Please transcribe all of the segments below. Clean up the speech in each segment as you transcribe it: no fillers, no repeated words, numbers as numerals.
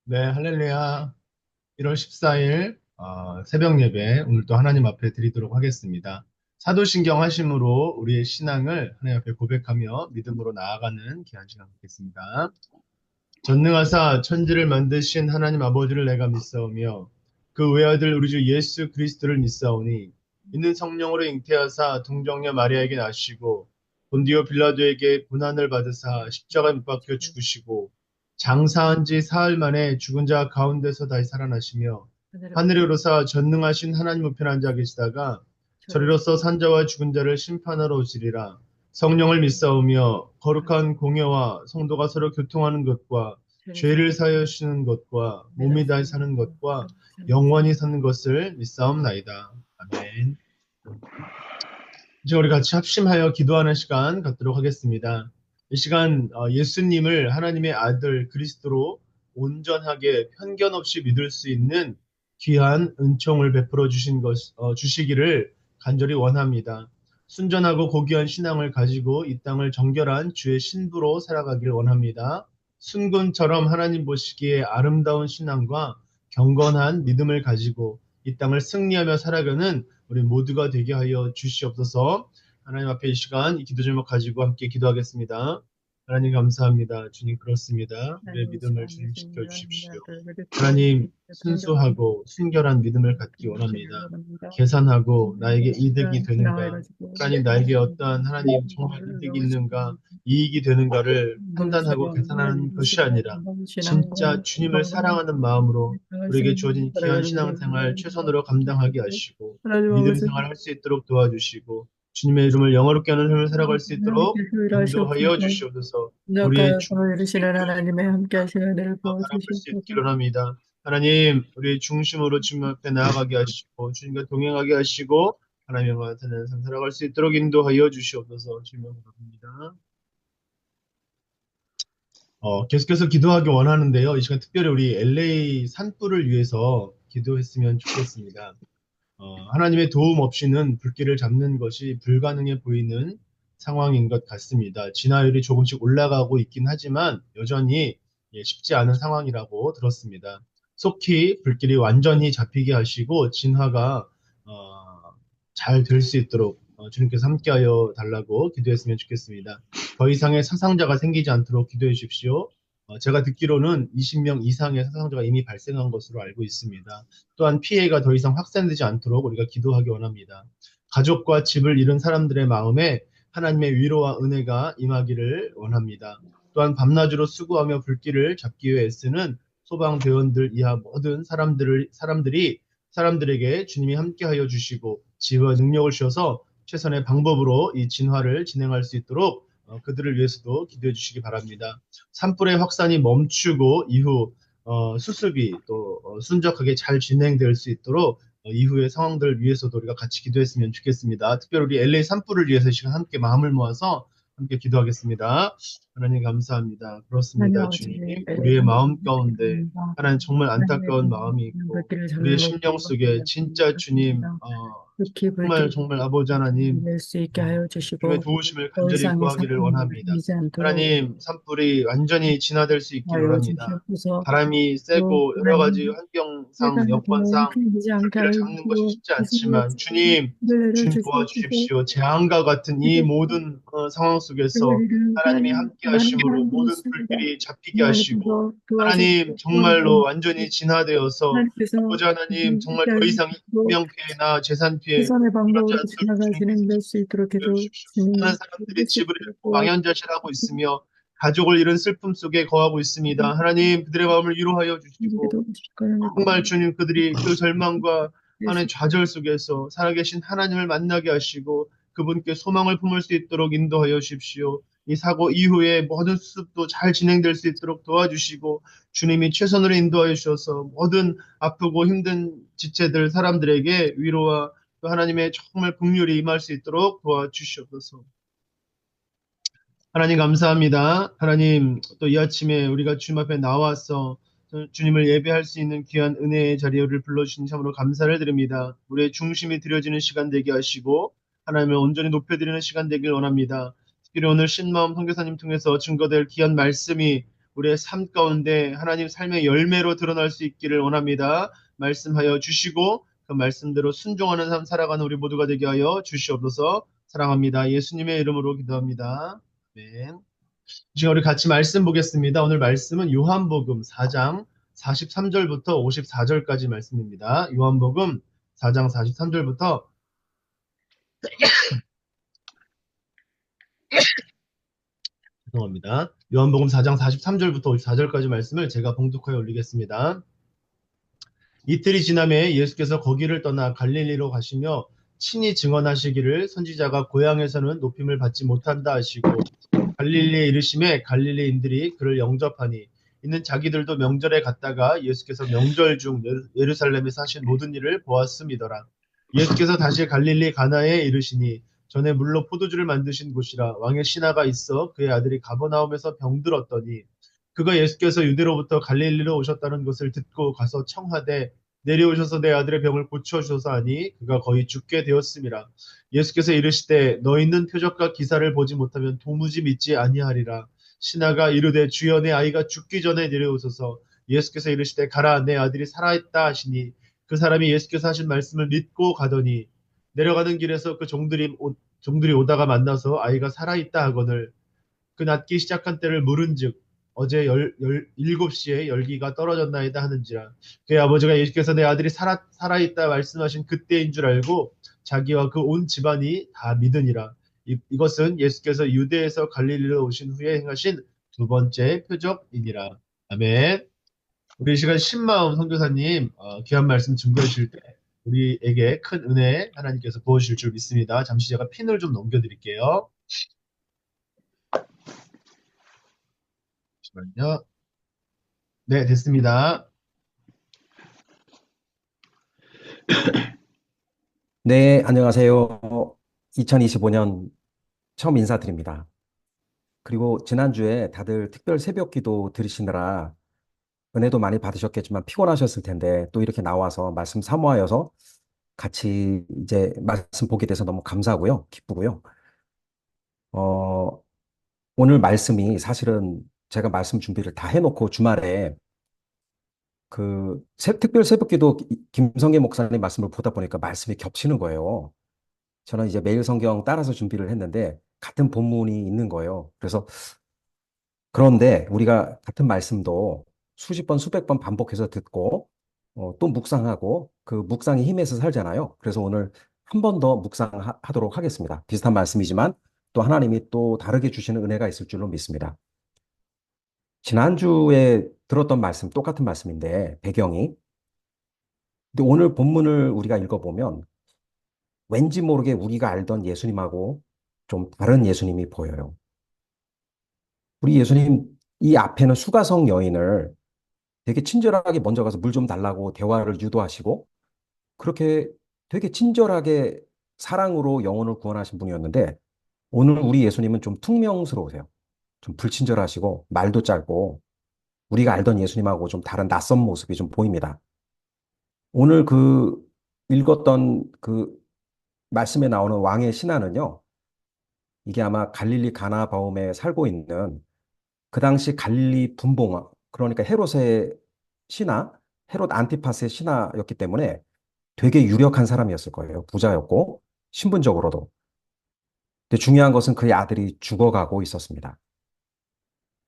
네, 할렐루야. 1월 14일 새벽 예배 오늘 또 하나님 앞에 드리도록 하겠습니다. 사도신경 하심으로 우리의 신앙을 하나님 앞에 고백하며 믿음으로 나아가는 귀한 시간 갖겠습니다. 전능하사 천지를 만드신 하나님 아버지를 내가 믿사오며 그 외아들 우리 주 예수 그리스도를 믿사오니 있는 성령으로 잉태하사 동정녀 마리아에게 나시고 본디오 빌라도에게 고난을 받으사 십자가에 못 박혀 죽으시고 장사한 지 사흘 만에 죽은 자 가운데서 다시 살아나시며 하늘에 하늘에 오르사 전능하신 하나님 우편에 앉아 계시다가 저를 저리로서 산자와 죽은 자를 심판하러 오시리라. 성령을 믿사오며 거룩한 공예와 성도가 서로 교통하는 것과 세례자 죄를 사하여 주시는 것과 몸이 다시 사는 믿었습니다. 것과 영원히 사는 것을 믿사옵나이다. 아멘. 이제 우리 같이 합심하여 기도하는 시간 갖도록 하겠습니다. 이 시간 예수님을 하나님의 아들 그리스도로 온전하게 편견 없이 믿을 수 있는 귀한 은총을 베풀어 주시기를 간절히 원합니다. 순전하고 고귀한 신앙을 가지고 이 땅을 정결한 주의 신부로 살아가길 원합니다. 순금처럼 하나님 보시기에 아름다운 신앙과 경건한 믿음을 가지고 이 땅을 승리하며 살아가는 우리 모두가 되게 하여 주시옵소서. 하나님 앞에 이 시간 이 기도 제목 가지고 함께 기도하겠습니다. 하나님 감사합니다. 주님 그렇습니다. 우리의 하나님 이 믿음을 시간 주님 예수님을 하나님의 지켜주십시오. 아들 그리스도를 하나님 순결한 순수하고 순결한 믿음을 갖기 믿기를 원합니다. 원합니다. 계산하고 나에게 이득이 그런 신앙을 되는가, 가지고 하나님 나에게 어떠한 하나님 정말 이득이 있는가, 이익이 되는가를 판단하고 계산하는 것이 아니라 진짜 신앙과 주님을 건강한 사랑하는 마음으로 우리에게 주어진 귀한 살아가는 신앙생활 최선으로 감당하게 하시고 하나님 믿음 아버지 생활할 수 있도록 도와주시고 주님의 이름을 영어롭게 하는 삶을 살아갈 수 있도록 하나님께서 일하시옵소서. 인도하여 주시옵소서. 우리의 가서 중심이 이르시는 하나님의 함께 하시는 을 바라볼 수 부어주시옵소서. 있기를 합니다. 하나님, 우리의 중심으로 주님 앞에 나아가게 하시고 주님과 동행하게 하시고 하나님과 같은 삶 살아갈 수 있도록 인도하여 주시옵소서. 주님을 바랍니다. 계속해서 기도하기 원하는데요. 이 시간 특별히 우리 LA 산불을 위해서 기도했으면 좋겠습니다. 하나님의 도움 없이는 불길을 잡는 것이 불가능해 보이는 상황인 것 같습니다. 진화율이 조금씩 올라가고 있긴 하지만 여전히 쉽지 않은 상황이라고 들었습니다. 속히 불길이 완전히 잡히게 하시고 진화가 잘 될 수 있도록 주님께서 함께하여 달라고 기도했으면 좋겠습니다. 더 이상의 사상자가 생기지 않도록 기도해 주십시오. 제가 듣기로는 20명 이상의 사상자가 이미 발생한 것으로 알고 있습니다. 또한 피해가 더 이상 확산되지 않도록 우리가 기도하기 원합니다. 가족과 집을 잃은 사람들의 마음에 하나님의 위로와 은혜가 임하기를 원합니다. 또한 밤낮으로 수고하며 불길을 잡기 위해 애쓰는 소방대원들 이하 모든 사람들에게 주님이 함께하여 주시고 지혜와 능력을 주셔서 최선의 방법으로 이 진화를 진행할 수 있도록 그들을 위해서도 기도해 주시기 바랍니다. 산불의 확산이 멈추고 이후 수습이 또 순적하게 잘 진행될 수 있도록 이후의 상황들을 위해서도 우리가 같이 기도했으면 좋겠습니다. 특별히 우리 LA 산불을 위해서 이 시간 함께 마음을 모아서 함께 기도하겠습니다. 하나님 감사합니다. 하나님 그렇습니다. 아버지, 주님. 우리의 엘리사는 마음 가운데 믿습니다. 하나님 정말 하나님의 안타까운 마음이 있고 불길을 우리의 잡는 심령 것을 속에 진짜 주님 믿습니다. 특히 정말 불길을 정말 아버지 하나님 낼 수 있게 하여 주님의 주시고 도우심을 더 간절히 이상의 구하기를 사건을 원합니다. 일지 않도록 하나님, 산불이 완전히 진화될 수 있기를 하여 원합니다. 주시옵소서. 바람이 또 세고 여러 가지 하나님 환경상, 세상의 더러운 여건상 피해지 않게 불길을 하여 잡는 것이 주시고 쉽지 기승의 않지만 주님, 불을 주님 내려주시옵소서. 도와주십시오. 재앙과 같은 이 모든 상황 속에서 그들은 하나님이 하나님 함께 많은 하심으로 사람들이 모든 있습니다. 불길이 잡히게 하시고 하나님께서 하나님 도와주시고 정말로 완전히 진화되어서 하나님께서 아버지 하나님 정말 함께 더 하여 이상 주시고 인명 피해나 재산 피해 최선의 일어나지 방법으로 않도록 진화가 주님께서 진행될 수 있도록 인도해 해도 주십시오. 많은 주님 사람들이 믿을 수 집을 있도록 잃고 망연자실하고 있으며 가족을 잃은 슬픔 속에 거하고 있습니다. 하나님 그들의 마음을 위로하여 주시고 도와주시고 싶어요. 정말 주님 그들이 그 절망과 하나님 예수 좌절 속에서 살아계신 하나님을 만나게 하시고 그분께 소망을 품을 수 있도록 인도하여 주십시오. 이 사고 이후에 모든 수습도 잘 진행될 수 있도록 도와주시고 주님이 최선으로 인도하여 주셔서 모든 아프고 힘든 지체들 사람들에게 위로와 또 하나님의 정말 긍휼이 임할 수 있도록 도와주시옵소서. 하나님 감사합니다. 하나님 또 이 아침에 우리가 주님 앞에 나와서 주님을 예배할 수 있는 귀한 은혜의 자리를 불러주신 참으로 감사를 드립니다. 우리의 중심이 드려지는 시간 되게 하시고 하나님을 온전히 높여드리는 시간 되길 원합니다. 특별히 오늘 신마음 선교사님 통해서 증거될 귀한 말씀이 우리의 삶 가운데 하나님 삶의 열매로 드러날 수 있기를 원합니다. 말씀하여 주시고 그 말씀대로 순종하는 삶 살아가는 우리 모두가 되게 하여 주시옵소서. 사랑합니다. 예수님의 이름으로 기도합니다. 아멘. 지금 우리 같이 말씀 보겠습니다. 오늘 말씀은 요한복음 4장 43절부터 54절까지 말씀입니다. 요한복음 4장 43절부터 죄송합니다. 요한복음 4장 43절부터 54절까지 말씀을 제가 봉독하여 올리겠습니다. 이틀이 지남에 예수께서 거기를 떠나 갈릴리로 가시며 친히 증언하시기를 선지자가 고향에서는 높임을 받지 못한다 하시고 갈릴리에 이르심에 갈릴리인들이 그를 영접하니 이는 자기들도 명절에 갔다가 예수께서 명절 중 예루살렘에서 하신 모든 일을 보았음이더라. 예수께서 다시 갈릴리 가나에 이르시니 전에 물로 포도주를 만드신 곳이라 왕의 신하가 있어 그의 아들이 가버나움에서 병들었더니 그가 예수께서 유대로부터 갈릴리로 오셨다는 것을 듣고 가서 청하되 내려오셔서 내 아들의 병을 고쳐주소서 하니 그가 거의 죽게 되었음이라. 예수께서 이르시되 너희는 표적과 기사를 보지 못하면 도무지 믿지 아니하리라. 신하가 이르되 주여 내 아이가 죽기 전에 내려오소서. 예수께서 이르시되 가라 내 아들이 살아있다 하시니 그 사람이 예수께서 하신 말씀을 믿고 가더니 내려가는 길에서 그 종들이 오다가 만나서 아이가 살아있다 하거늘 그 낫기 시작한 때를 물은즉 어제 7시에 열기가 떨어졌나이다 하는지라. 그의 아버지가 예수께서 내 아들이 살아있다 말씀하신 그때인 줄 알고 자기와 그 온 집안이 다 믿으니라. 이것은 예수께서 유대에서 갈릴리로 오신 후에 행하신 두 번째 표적이니라. 아멘. 우리 이 시간 신마음 선교사님 귀한 말씀 증거해 주실 때 우리에게 큰 은혜 하나님께서 부어주실 줄 믿습니다. 잠시 제가 핀을 좀 넘겨드릴게요. 잠시만요. 네, 됐습니다. 네, 안녕하세요. 2025년 처음 인사드립니다. 그리고 지난주에 다들 특별 새벽 기도 들으시느라 은혜도 많이 받으셨겠지만 피곤하셨을 텐데 또 이렇게 나와서 말씀 사모하여서 같이 이제 말씀 보게 돼서 너무 감사하고요. 기쁘고요. 어, 오늘 말씀이 사실은 제가 말씀 준비를 다 해놓고 주말에 특별 새벽 기도 김성계 목사님 말씀을 보다 보니까 말씀이 겹치는 거예요. 저는 이제 매일 성경 따라서 준비를 했는데 같은 본문이 있는 거예요. 그래서 그런데 우리가 같은 말씀도 수십 번, 수백 번 반복해서 듣고 또 묵상하고 그 묵상의 힘에서 살잖아요. 그래서 오늘 한 번 더 묵상하도록 하겠습니다. 비슷한 말씀이지만 또 하나님이 또 다르게 주시는 은혜가 있을 줄로 믿습니다. 지난주에 들었던 말씀, 똑같은 말씀인데 배경이 근데 오늘 본문을 우리가 읽어보면 왠지 모르게 우리가 알던 예수님하고 좀 다른 예수님이 보여요. 우리 예수님 이 앞에는 수가성 여인을 되게 친절하게 먼저 가서 물 좀 달라고 대화를 유도하시고 그렇게 되게 친절하게 사랑으로 영혼을 구원하신 분이었는데 오늘 우리 예수님은 좀 퉁명스러우세요. 좀 불친절하시고 말도 짧고 우리가 알던 예수님하고 좀 다른 낯선 모습이 좀 보입니다. 오늘 읽었던 말씀에 나오는 왕의 신하는요. 이게 아마 갈릴리 가나바움에 살고 있는 그 당시 갈릴리 분봉, 그러니까 헤롯의 신하, 헤롯 안티파스의 신하였기 때문에 되게 유력한 사람이었을 거예요. 부자였고, 신분적으로도. 근데 중요한 것은 그의 아들이 죽어가고 있었습니다.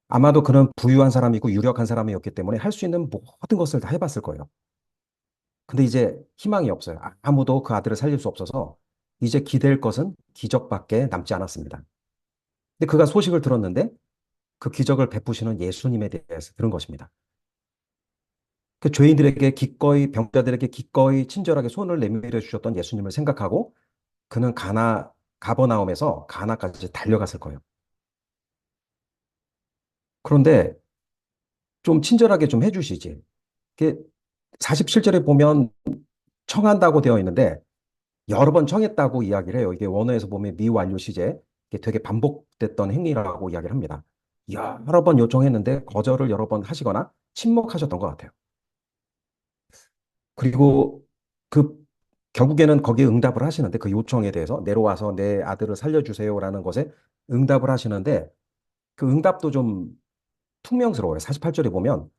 아마도 그는 부유한 사람이고 유력한 사람이었기 때문에 할 수 있는 모든 것을 다 해봤을 거예요. 근데 이제 희망이 없어요. 아무도 그 아들을 살릴 수 없어서 이제 기댈 것은 기적밖에 남지 않았습니다. 근데 그가 소식을 들었는데 그 기적을 베푸시는 예수님에 대해서 들은 것입니다. 그 죄인들에게 기꺼이 병자들에게 기꺼이 친절하게 손을 내밀어 주셨던 예수님을 생각하고 그는 가버나움에서 가나까지 달려갔을 거예요. 그런데 좀 친절하게 좀 해주시지. 47절에 보면 청한다고 되어 있는데 여러 번 청했다고 이야기를 해요. 이게 원어에서 보면 미완료 시제 이게 되게 반복됐던 행위라고 이야기를 합니다. 여러 번 요청했는데 거절을 여러 번 하시거나 침묵하셨던 것 같아요. 그리고 결국에는 거기에 응답을 하시는데 그 요청에 대해서 내려와서 내 아들을 살려주세요라는 것에 응답을 하시는데 그 응답도 좀 퉁명스러워요. 48절에 보면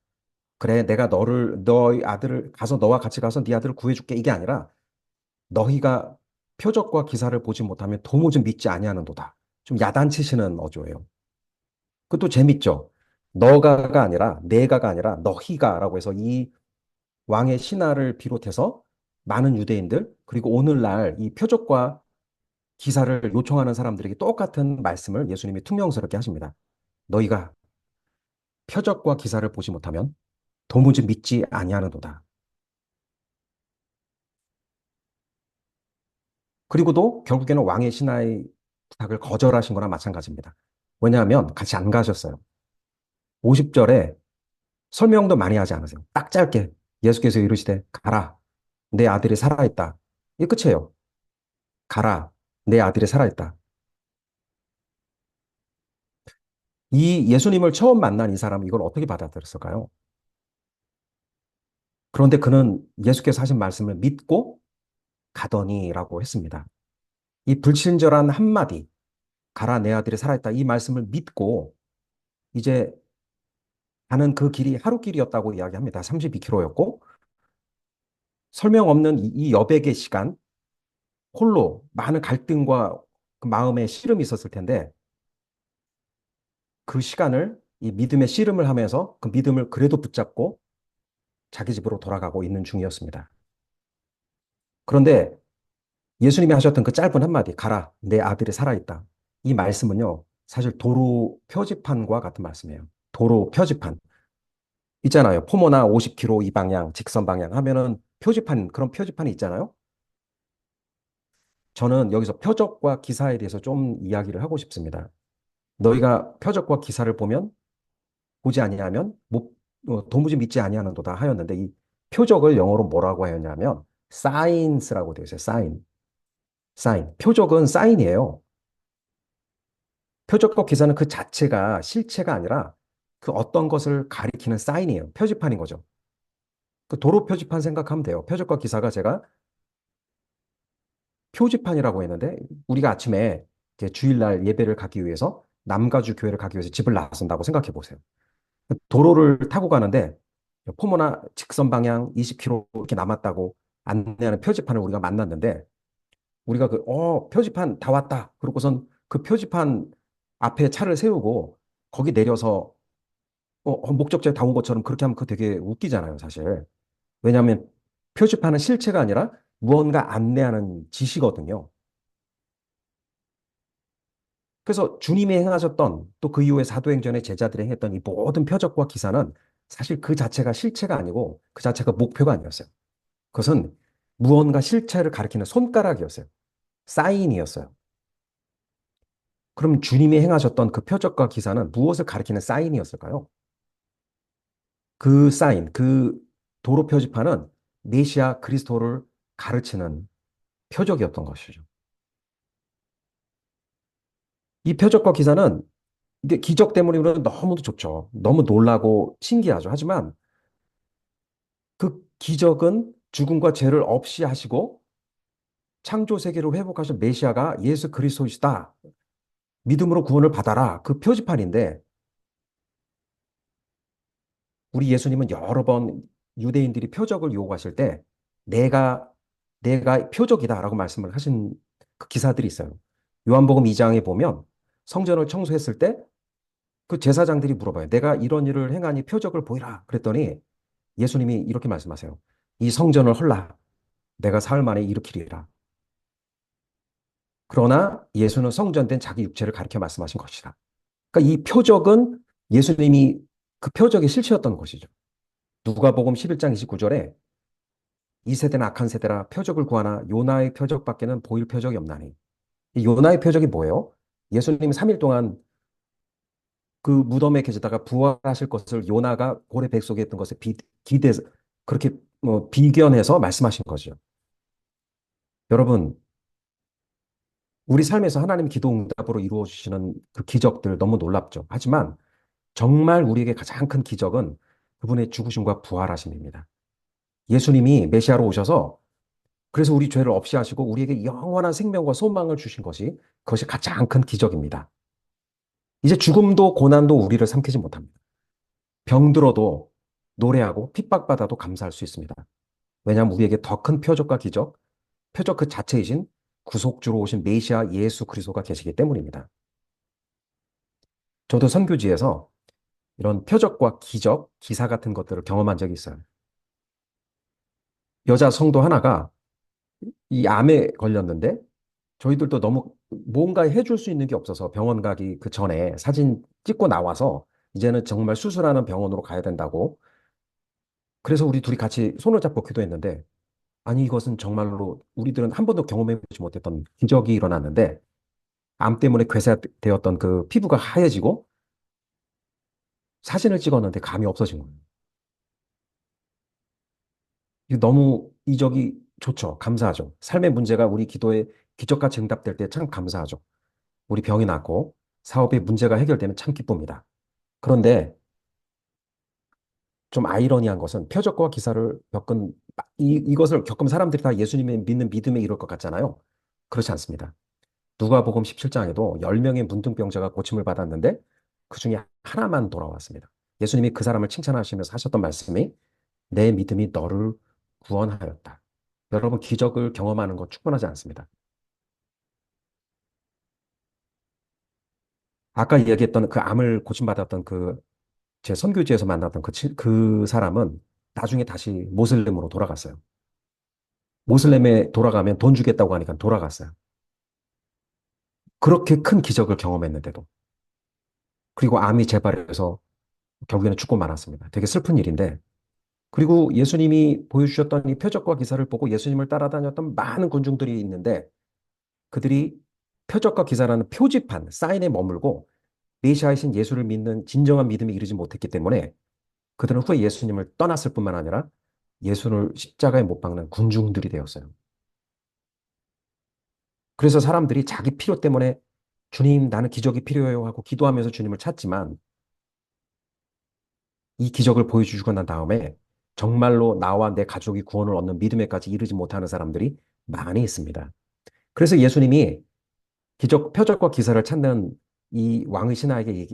그래 내가 너희 아들을 가서 너와 같이 가서 네 아들을 구해줄게 이게 아니라 너희가 표적과 기사를 보지 못하면 도무지 믿지 아니하는도다. 좀 야단치시는 어조예요. 그것도 재밌죠. 너가가 아니라 내가가 아니라 너희가라고 해서 이 왕의 신하를 비롯해서 많은 유대인들 그리고 오늘날 이 표적과 기사를 요청하는 사람들에게 똑같은 말씀을 예수님이 퉁명스럽게 하십니다. 너희가 표적과 기사를 보지 못하면 도무지 믿지 아니하는도다. 그리고도 결국에는 왕의 신하의 부탁을 거절하신 거나 마찬가지입니다. 왜냐하면 같이 안 가셨어요. 50절에 설명도 많이 하지 않으세요. 딱 짧게 예수께서 이르시되 가라 내 아들이 살아있다. 이게 끝이에요. 가라 내 아들이 살아있다. 이 예수님을 처음 만난 이 사람은 이걸 어떻게 받아들였을까요? 그런데 그는 예수께서 하신 말씀을 믿고 가더니라고 했습니다. 이 불친절한 한마디, 가라 내 아들이 살아있다. 이 말씀을 믿고 이제 가는 그 길이 하루 길이었다고 이야기합니다. 32km였고 설명 없는 이 여백의 시간, 홀로 많은 갈등과 그 마음의 씨름이 있었을 텐데 그 시간을 이 믿음의 씨름을 하면서 그 믿음을 그래도 붙잡고 자기 집으로 돌아가고 있는 중이었습니다. 그런데 예수님이 하셨던 그 짧은 한마디, 가라, 내 아들이 살아있다. 이 말씀은요, 사실 도로 표지판과 같은 말씀이에요. 도로 표지판. 있잖아요. 포모나 50km 이 방향, 직선 방향 하면은 표지판, 그런 표지판이 있잖아요. 저는 여기서 표적과 기사에 대해서 좀 이야기를 하고 싶습니다. 너희가 표적과 기사를 보면 보지 아니하면 도무지 믿지 아니하는도다 하였는데 이 표적을 영어로 뭐라고 하였냐면 signs라고 되어 있어요. sign. 표적은 사인이에요. 표적과 기사는 그 자체가 실체가 아니라 그 어떤 것을 가리키는 사인이에요. 표지판인 거죠. 그 도로 표지판 생각하면 돼요. 표적과 기사가 제가 표지판이라고 했는데 우리가 아침에 이제 주일날 예배를 가기 위해서 남가주 교회를 가기 위해서 집을 나선다고 생각해 보세요. 도로를 타고 가는데 포모나 직선 방향 20km 이렇게 남았다고 안내하는 표지판을 우리가 만났는데 우리가 표지판 다 왔다. 그러고선 그 표지판 앞에 차를 세우고 거기 내려서 목적지에 다 온 것처럼 그렇게 하면 그 되게 웃기잖아요, 사실. 왜냐하면 표지판은 실체가 아니라 무언가 안내하는 지시거든요. 그래서 주님이 행하셨던 또 그 이후에 사도행전의 제자들이 행했던 이 모든 표적과 기사는 사실 그 자체가 실체가 아니고 그 자체가 목표가 아니었어요. 그것은 무언가 실체를 가리키는 손가락이었어요. 사인이었어요. 그럼 주님이 행하셨던 그 표적과 기사는 무엇을 가리키는 사인이었을까요? 그 사인, 그 도로 표지판은 메시아 그리스도를 가르치는 표적이었던 것이죠. 이 표적과 기사는 이게 기적 때문이면 너무도 좋죠. 너무 놀라고 신기하죠. 하지만 그 기적은 죽음과 죄를 없이 하시고 창조 세계를 회복하신 메시아가 예수 그리스도이시다. 믿음으로 구원을 받아라. 그 표지판인데 우리 예수님은 여러 번 유대인들이 표적을 요구하실 때 내가 표적이다라고 말씀을 하신 그 기사들이 있어요. 요한복음 2장에 보면 성전을 청소했을 때 그 제사장들이 물어봐요. 내가 이런 일을 행하니 표적을 보이라. 그랬더니 예수님이 이렇게 말씀하세요. 이 성전을 헐라. 내가 사흘 만에 일으키리라. 그러나 예수는 성전된 자기 육체를 가리켜 말씀하신 것이다. 그러니까 이 표적은 예수님이 그 표적의 실체였던 것이죠. 누가복음 11장 29절에 이 세대는 악한 세대라 표적을 구하나 요나의 표적밖에는 보일 표적이 없나니. 이 요나의 표적이 뭐예요? 예수님이 3일 동안 그 무덤에 계시다가 부활하실 것을 요나가 고래 뱃속에 있던 것에 기대서 그렇게 비견해서 말씀하신 거죠. 여러분, 우리 삶에서 하나님 기도 응답으로 이루어 주시는 그 기적들 너무 놀랍죠. 하지만 정말 우리에게 가장 큰 기적은 그분의 죽으심과 부활하심입니다. 예수님이 메시아로 오셔서 그래서 우리 죄를 없이 하시고 우리에게 영원한 생명과 소망을 주신 것이 그것이 가장 큰 기적입니다. 이제 죽음도 고난도 우리를 삼키지 못합니다. 병들어도 노래하고 핍박받아도 감사할 수 있습니다. 왜냐하면 우리에게 더 큰 표적과 기적, 표적 그 자체이신 구속주로 오신 메시아 예수 그리스도가 계시기 때문입니다. 저도 선교지에서 이런 표적과 기적, 기사 같은 것들을 경험한 적이 있어요. 여자 성도 하나가 이 암에 걸렸는데 저희들도 너무 뭔가 해줄 수 있는 게 없어서 병원 가기 그 전에 사진 찍고 나와서 이제는 정말 수술하는 병원으로 가야 된다고. 그래서 우리 둘이 같이 손을 잡고 기도했는데 아니 이것은 정말로 우리들은 한 번도 경험해보지 못했던 기적이 일어났는데 암 때문에 괴사되었던 그 피부가 하얘지고 사진을 찍었는데 감이 없어진 거예요. 이거 너무 이적이 좋죠. 감사하죠. 삶의 문제가 우리 기도에 기적같이 응답될 때 참 감사하죠. 우리 병이 낫고 사업의 문제가 해결되면 참 기쁩니다. 그런데 좀 아이러니한 것은 표적과 기사를 겪은 이것을 겪은 사람들이 다 예수님의 믿는 믿음에 이룰 것 같잖아요. 그렇지 않습니다. 누가복음 17장에도 10명의 문둥병자가 고침을 받았는데 그 중에 하나만 돌아왔습니다. 예수님이 그 사람을 칭찬하시면서 하셨던 말씀이 내 믿음이 너를 구원하였다. 여러분 기적을 경험하는 것 충분하지 않습니다. 아까 이야기했던 그 암을 고침받았던 그 제 선교지에서 만났던 그 사람은 나중에 다시 모슬렘으로 돌아갔어요. 모슬렘에 돌아가면 돈 주겠다고 하니까 돌아갔어요. 그렇게 큰 기적을 경험했는데도. 그리고 암이 재발해서 결국에는 죽고 말았습니다. 되게 슬픈 일인데. 그리고 예수님이 보여주셨던 이 표적과 기사를 보고 예수님을 따라다녔던 많은 군중들이 있는데 그들이 표적과 기사라는 표지판, 사인에 머물고 메시아이신 예수를 믿는 진정한 믿음에 이르지 못했기 때문에 그들은 후에 예수님을 떠났을 뿐만 아니라 예수를 십자가에 못 박는 군중들이 되었어요. 그래서 사람들이 자기 필요 때문에 주님, 나는 기적이 필요해요 하고 기도하면서 주님을 찾지만 이 기적을 보여주시고 난 다음에 정말로 나와 내 가족이 구원을 얻는 믿음에까지 이르지 못하는 사람들이 많이 있습니다. 그래서 예수님이 기적, 표적과 기사를 찾는 이 왕의 신하에게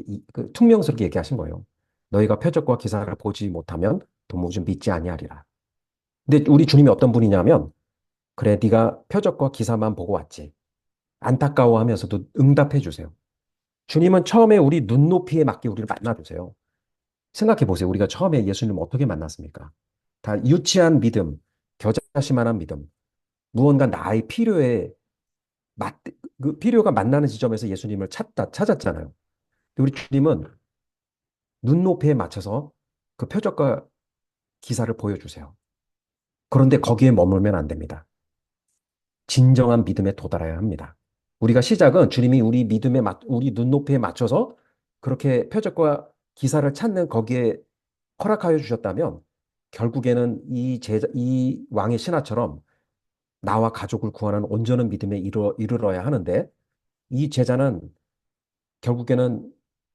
퉁명스럽게 얘기하신 거예요. 너희가 표적과 기사를 보지 못하면 도무지 믿지 아니하리라. 근데 우리 주님이 어떤 분이냐면 그래 네가 표적과 기사만 보고 왔지. 안타까워하면서도 응답해 주세요. 주님은 처음에 우리 눈높이에 맞게 우리를 만나주세요. 생각해 보세요. 우리가 처음에 예수님 어떻게 만났습니까? 다 유치한 믿음, 겨자씨만한 믿음, 무언가 나의 필요에 맞, 그 필요가 만나는 지점에서 예수님을 찾았잖아요. 우리 주님은 눈높이에 맞춰서 그 표적과 기사를 보여주세요. 그런데 거기에 머물면 안 됩니다. 진정한 믿음에 도달해야 합니다. 우리가 시작은 주님이 우리 우리 눈높이에 맞춰서 그렇게 표적과 기사를 찾는 거기에 허락하여 주셨다면 결국에는 이 왕의 신하처럼 나와 가족을 구하는 온전한 믿음에 이르러야 하는데 이 제자는 결국에는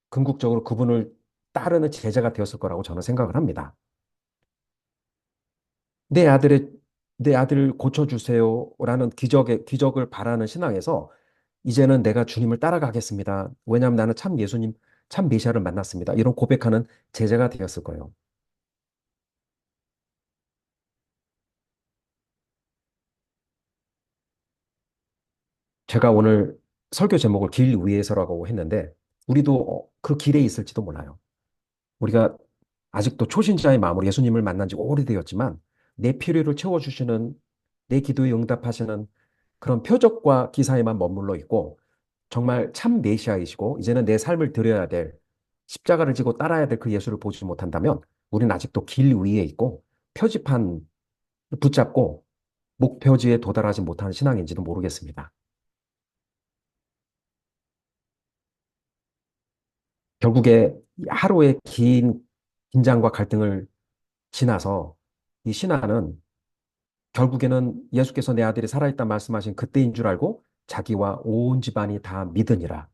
궁극적으로 그분을 따르는 제자가 되었을 거라고 저는 생각을 합니다. 내 아들의 내 아들을 고쳐주세요라는 기적을 바라는 신앙에서 이제는 내가 주님을 따라가겠습니다. 왜냐하면 나는 참 예수님, 참 메시아를 만났습니다. 이런 고백하는 제자가 되었을 거예요. 제가 오늘 설교 제목을 길 위에서라고 했는데 우리도 그 길에 있을지도 몰라요. 우리가 아직도 초신자의 마음으로 예수님을 만난 지 오래되었지만 내 필요를 채워주시는 내 기도에 응답하시는 그런 표적과 기사에만 머물러 있고 정말 참 메시아이시고 이제는 내 삶을 드려야 될 십자가를 지고 따라야 될 그 예수를 보지 못한다면 우리는 아직도 길 위에 있고 표지판 붙잡고 목표지에 도달하지 못하는 신앙인지도 모르겠습니다. 결국에 하루의 긴 긴장과 갈등을 지나서 이 신하는 결국에는 예수께서 내 아들이 살아있다 말씀하신 그때인 줄 알고 자기와 온 집안이 다 믿으니라.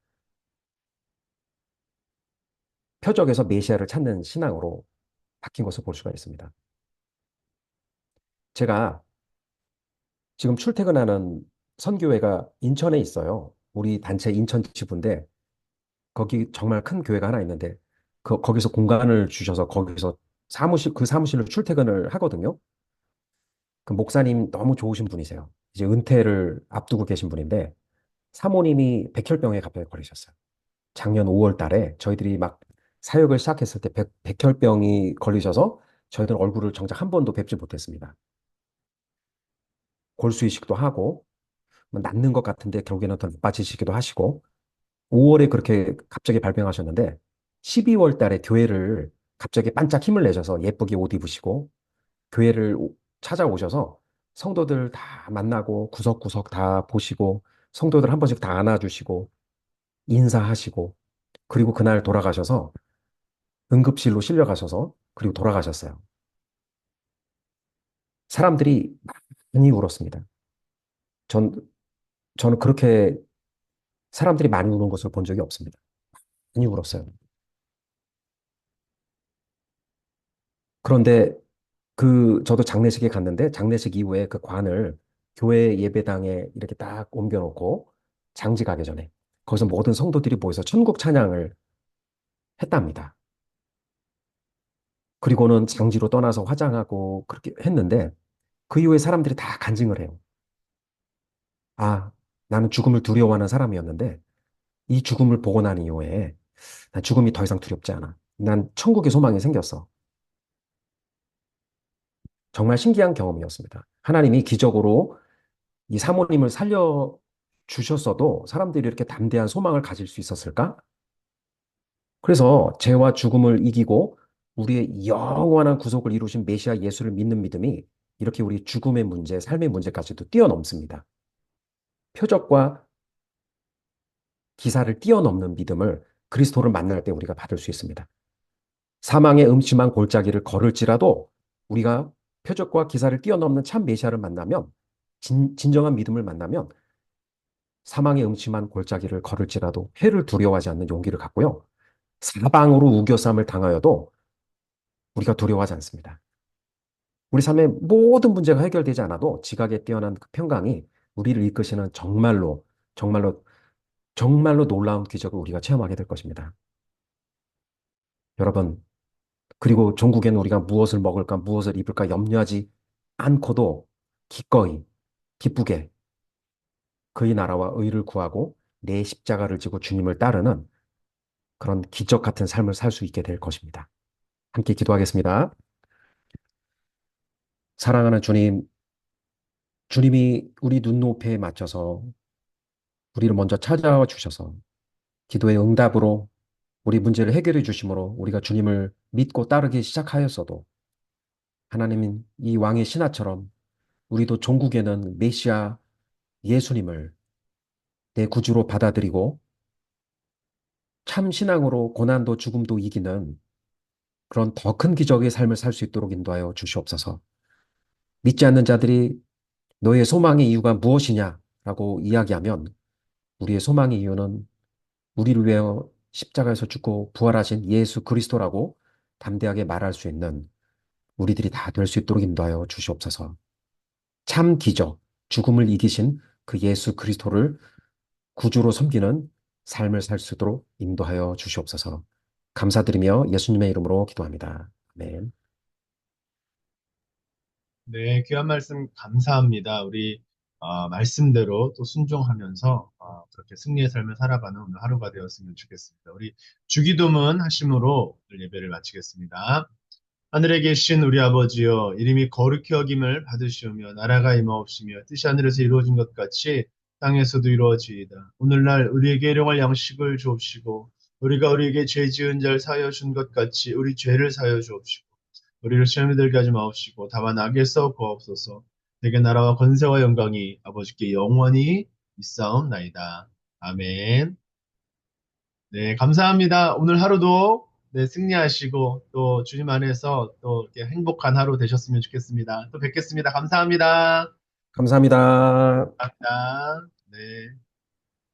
표적에서 메시아를 찾는 신앙으로 바뀐 것을 볼 수가 있습니다. 제가 지금 출퇴근하는 선교회가 인천에 있어요. 우리 단체 인천 지부인데 거기 정말 큰 교회가 하나 있는데 거기서 공간을 주셔서 거기서 그 사무실로 출퇴근을 하거든요. 그 목사님 너무 좋으신 분이세요. 이제 은퇴를 앞두고 계신 분인데 사모님이 백혈병에 갑자기 걸리셨어요. 작년 5월 달에 저희들이 막 사역을 시작했을 때 백혈병이 걸리셔서 저희들 얼굴을 정작 한 번도 뵙지 못했습니다. 골수 이식도 하고 뭐 낫는 것 같은데 결국에는 더 나빠지시기도 하시고 5월에 그렇게 갑자기 발병하셨는데 12월 달에 교회를 갑자기 반짝 힘을 내셔서 예쁘게 옷 입으시고 교회를 찾아오셔서 성도들 다 만나고 구석구석 다 보시고 성도들 한 번씩 다 안아주시고 인사하시고 그리고 그날 돌아가셔서 응급실로 실려가셔서 그리고 돌아가셨어요. 사람들이 많이 울었습니다. 전, 저는 그렇게 사람들이 많이 우는 것을 본 적이 없습니다. 많이 울었어요. 그런데 저도 장례식에 갔는데 장례식 이후에 그 관을 교회 예배당에 이렇게 딱 옮겨놓고 장지 가기 전에 거기서 모든 성도들이 모여서 천국 찬양을 했답니다. 그리고는 장지로 떠나서 화장하고 그렇게 했는데 그 이후에 사람들이 다 간증을 해요. 아, 나는 죽음을 두려워하는 사람이었는데 이 죽음을 보고 난 이후에 난 죽음이 더 이상 두렵지 않아. 난 천국의 소망이 생겼어. 정말 신기한 경험이었습니다. 하나님이 기적으로 이 사모님을 살려 주셨어도 사람들이 이렇게 담대한 소망을 가질 수 있었을까? 그래서 죄와 죽음을 이기고 우리의 영원한 구속을 이루신 메시아 예수를 믿는 믿음이 이렇게 우리 죽음의 문제, 삶의 문제까지도 뛰어넘습니다. 표적과 기사를 뛰어넘는 믿음을 그리스도를 만날 때 우리가 받을 수 있습니다. 사망의 음침한 골짜기를 걸을지라도 우리가 표적과 기사를 뛰어넘는 참 메시아를 만나면 진정한 믿음을 만나면 사망의 음침한 골짜기를 걸을지라도 해를 두려워하지 않는 용기를 갖고요. 사방으로 우겨쌈을 당하여도 우리가 두려워하지 않습니다. 우리 삶의 모든 문제가 해결되지 않아도 지각에 뛰어난 그 평강이 우리를 이끄시는 정말로 정말로 정말로 놀라운 기적을 우리가 체험하게 될 것입니다. 여러분, 그리고 종국에는 우리가 무엇을 먹을까, 무엇을 입을까 염려하지 않고도 기꺼이, 기쁘게 그의 나라와 의를 구하고 내 십자가를 지고 주님을 따르는 그런 기적 같은 삶을 살 수 있게 될 것입니다. 함께 기도하겠습니다. 사랑하는 주님, 주님이 우리 눈높이에 맞춰서 우리를 먼저 찾아와 주셔서 기도의 응답으로 우리 문제를 해결해 주심으로 우리가 주님을 믿고 따르기 시작하였어도 하나님은 이 왕의 신하처럼 우리도 종국에는 메시아 예수님을 내 구주로 받아들이고 참 신앙으로 고난도 죽음도 이기는 그런 더 큰 기적의 삶을 살 수 있도록 인도하여 주시옵소서. 믿지 않는 자들이 너의 소망의 이유가 무엇이냐라고 이야기하면 우리의 소망의 이유는 우리를 위하여 십자가에서 죽고 부활하신 예수 그리스도라고 담대하게 말할 수 있는 우리들이 다 될 수 있도록 인도하여 주시옵소서. 참 기적, 죽음을 이기신 그 예수 그리스도를 구주로 섬기는 삶을 살 수 있도록 인도하여 주시옵소서. 감사드리며 예수님의 이름으로 기도합니다. 아멘. 네, 귀한 말씀 감사합니다. 우리 말씀대로 또 순종하면서 그렇게 승리의 삶을 살아가는 오늘 하루가 되었으면 좋겠습니다. 우리 주기도문 하심으로 오늘 예배를 마치겠습니다. 하늘에 계신 우리 아버지여, 이름이 거룩히 여김을 받으시오며 나라가 임하옵시며 뜻이 하늘에서 이루어진 것 같이 땅에서도 이루어지이다. 오늘날 우리에게 일용할 양식을 주옵시고 우리가 우리에게 죄 지은 자를 사하여 준 것 같이 우리 죄를 사하여 주옵시고 우리를 시험에 들게 하지 마옵시고 다만 악에서 구하옵소서. 내게 나라와 권세와 영광이 아버지께 영원히 있사옵나이다. 아멘. 네, 감사합니다. 오늘 하루도 네, 승리하시고 또 주님 안에서 또 이렇게 행복한 하루 되셨으면 좋겠습니다. 또 뵙겠습니다. 감사합니다. 감사합니다. 감사합니다. 네.